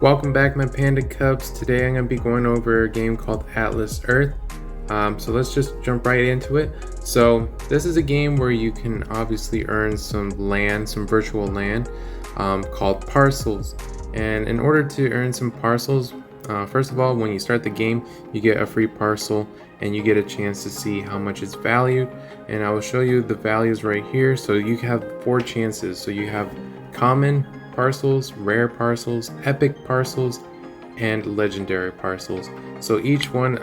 Welcome back, my Panda Cubs. Today I'm going to be going over a game called Atlas Earth. So let's just jump right into it. So this is a game where you can obviously earn some land, some virtual land called Parcels. And in order to earn some parcels, first of all, when you start the game, you get a free parcel and you get a chance to see how much it's valued. And I will show you the values right here. So you have 4 chances. So you have common parcels, rare parcels, epic parcels, and legendary parcels. So each one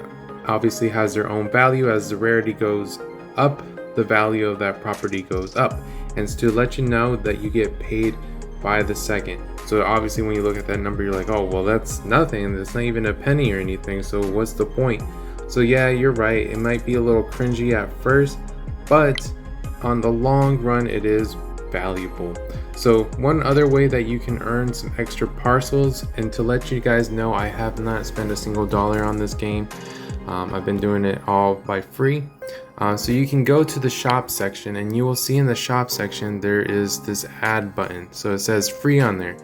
obviously has their own value. As the rarity goes up, the value of that property goes up. And it's to let you know that you get paid by the second. So obviously when you look at that number, you're like, oh, well, that's nothing. That's not even a penny or anything. So what's the point? So yeah, you're right. It might be a little cringy at first, but on the long run, it is valuable. So one other way that you can earn some extra parcels, and to let you guys know, I have not spent a single dollar on this game. I've been doing it all by free. So you can go to the shop section and you will see in the shop section there is this add button. So it says free on there,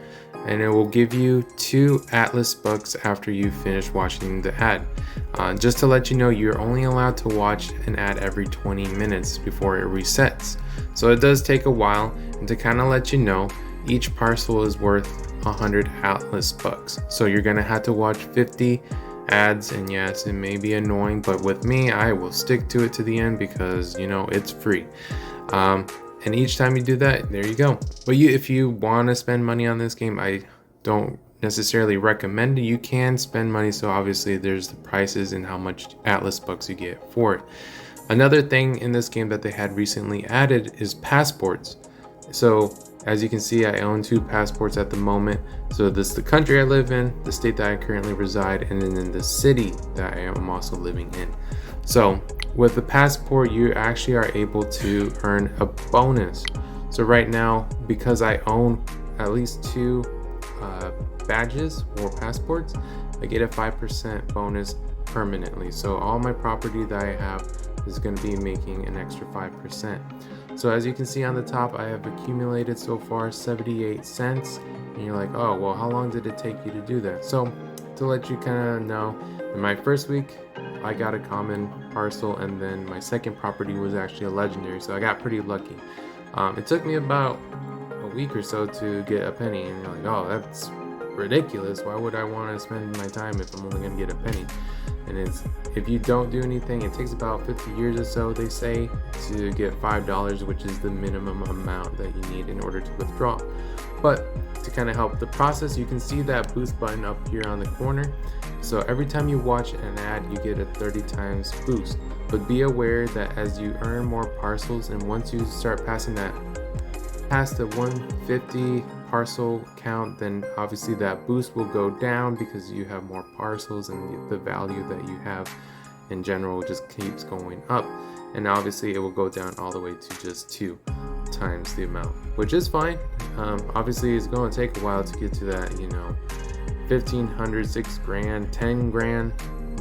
and it will give you 2 Atlas bucks after you finish watching the ad. Just to let you know, you're only allowed to watch an ad every 20 minutes before it resets. So it does take a while, and to kind of let you know, each parcel is worth 100 Atlas bucks. So you're gonna have to watch 50 ads, and yes, it may be annoying, but with me, I will stick to it to the end because, you know, it's free. And each time you do that, there you go. But if you want to spend money on this game, I don't necessarily recommend it. You can spend money, so obviously there's the prices and how much Atlas bucks you get for it. Another thing in this game that they had recently added is passports. So as you can see, I own 2 passports at the moment. So this is the country I live in, the state that I currently reside, and then in the city that I am also living in. So with the passport, you actually are able to earn a bonus. So right now, because I own at least 2 badges or passports, I get a 5% bonus permanently. So all my property that I have is going to be making an extra 5%. So as you can see on the top, I have accumulated so far 78 cents. And you're like, oh, well, how long did it take you to do that? So to let you kind of know, in my first week, I got a common parcel, and then my second property was actually a legendary. So I got pretty lucky. It took me about a week or so to get a penny, and you're like, oh, that's ridiculous. Why would I want to spend my time if I'm only going to get a penny? And if you don't do anything, it takes about 50 years or so, they say, to get $5, which is the minimum amount that you need in order to withdraw. But to kind of help the process, you can see that boost button up here on the corner. So every time you watch an ad, you get a 30 times boost. But be aware that as you earn more parcels, and once you start passing that past the 150 parcel count, then obviously that boost will go down because you have more parcels, and the value that you have in general just keeps going up. And obviously it will go down all the way to just 2 times the amount, which is fine. Obviously it's going to take a while to get to that, you know, 1,500, 6 grand, 10 grand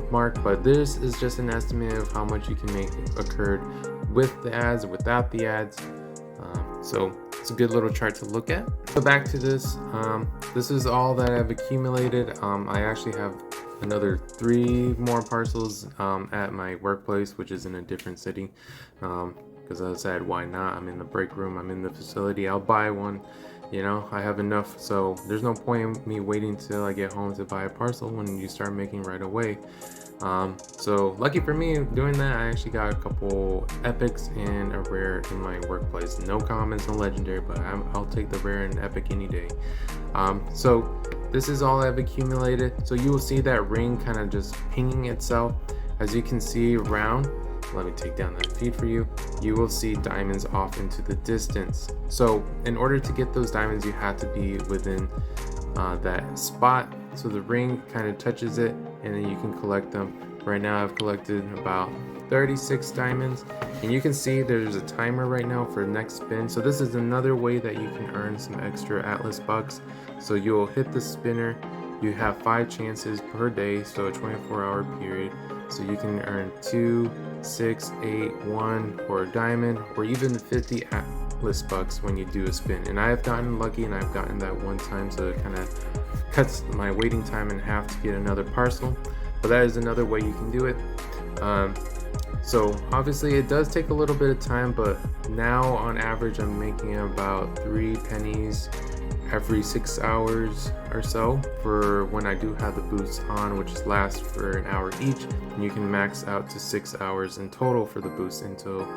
mark, but this is just an estimate of how much you can make occurred with the ads, without the ads. So it's a good little chart to look at. So back to this. This is all that I've accumulated. I actually have another 3 more parcels at my workplace, which is in a different city. Because I said, why not? I'm in the break room, I'm in the facility, I'll buy one. You know, I have enough, so there's no point in me waiting till I get home to buy a parcel when you start making right away. So lucky for me doing that, I actually got a couple epics and a rare in my workplace. No commons, no legendary, but I'll take the rare and epic any day. So this is all I've accumulated. So you will see that ring kind of just pinging itself. As you can see around, let me take down that feed for you. You will see diamonds off into the distance. So in order to get those diamonds, you have to be within that spot. So the ring kind of touches it, and then you can collect them. Right now I've collected about 36 diamonds, and you can see there's a timer right now for next spin. So this is another way that you can earn some extra Atlas bucks. So you'll hit the spinner. You have 5 chances per day, so a 24-hour period. So you can earn 2, 6, 8, 1, or a diamond, or even 50 Atlas bucks when you do a spin. And I have gotten lucky, and I've gotten that one time, so it kind of cuts my waiting time in half to get another parcel, but that is another way you can do it. So obviously it does take a little bit of time, but now on average I'm making about 3 pennies every 6 hours or so for when I do have the boosts on, which lasts for an hour each, and you can max out to 6 hours in total for the boost until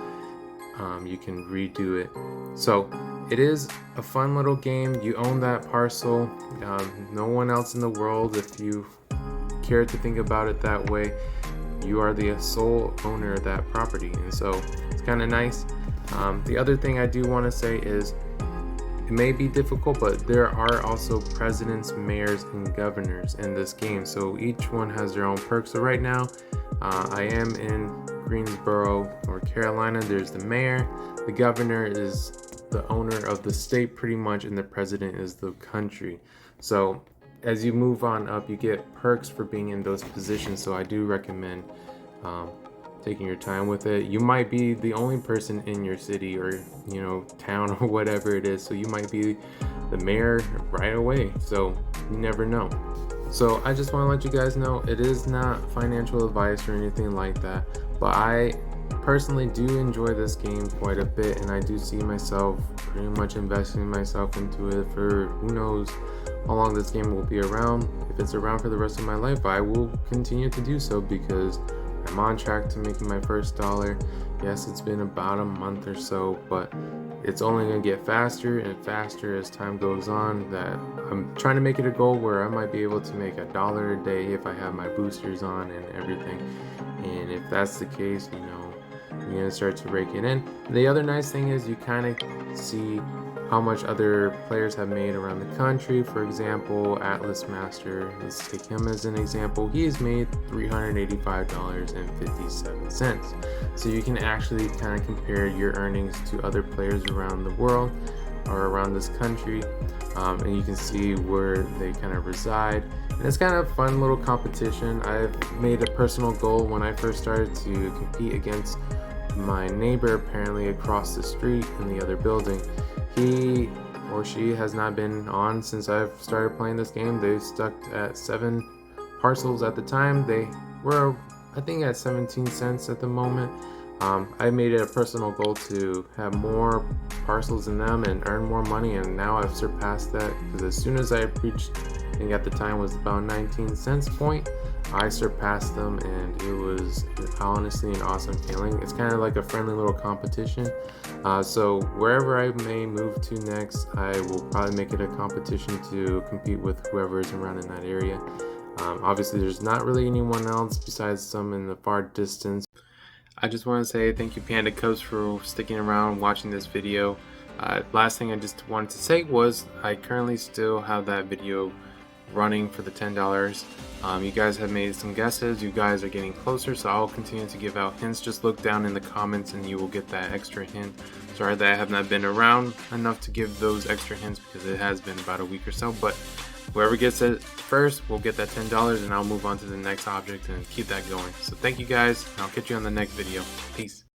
you can redo it. So it is a fun little game. You own that parcel. No one else in the world, if you care to think about it that way, you are the sole owner of that property, and so it's kind of nice. The other thing I do want to say is it may be difficult, but there are also presidents, mayors, and governors in this game, so each one has their own perks. So right now I am in Greensboro, North Carolina. There's the mayor, the governor is the owner of the state pretty much, and the president is the country. So as you move on up, you get perks for being in those positions, so I do recommend taking your time with it. You might be the only person in your city or town or whatever it is, so you might be the mayor right away, so you never know. So I just want to let you guys know it is not financial advice or anything like that, but I personally do enjoy this game quite a bit, and I do see myself pretty much investing myself into it for who knows how long this game will be around. If it's around for the rest of my life, I will continue to do so because I'm on track to making my first dollar. Yes, it's been about a month or so, but it's only going to get faster and faster as time goes on. That I'm trying to make it a goal where I might be able to make $1 a day if I have my boosters on and everything. And if that's the case, you're going to start to rake it in. The other nice thing is you kind of see how much other players have made around the country. For example, Atlas Master, let's take him as an example. He's made $385.57. So you can actually kind of compare your earnings to other players around the world or around this country, and you can see where they kind of reside. And it's kind of a fun little competition. I've made a personal goal when I first started to compete against my neighbor apparently across the street in the other building. He or she has not been on since I've started playing this game. They stuck at 7 parcels at the time. They were, I think, at 17 cents at the moment. I made it a personal goal to have more parcels in them and earn more money, and now I've surpassed that, because as soon as I reached, I think at the time was about 19 cents point, I surpassed them, and it was honestly an awesome feeling. It's kind of like a friendly little competition. So wherever I may move to next, I will probably make it a competition to compete with whoever is around in that area. Obviously there's not really anyone else besides some in the far distance. I just want to say thank you, Panda Cubs, for sticking around watching this video. Last thing I just wanted to say was I currently still have that video running for the $10. You guys have made some guesses. You guys are getting closer, so I'll continue to give out hints. Just look down in the comments and you will get that extra hint. Sorry that I have not been around enough to give those extra hints because it has been about a week or so, but whoever gets it first will get that $10, and I'll move on to the next object and keep that going. So thank you guys, and I'll catch you on the next video. Peace.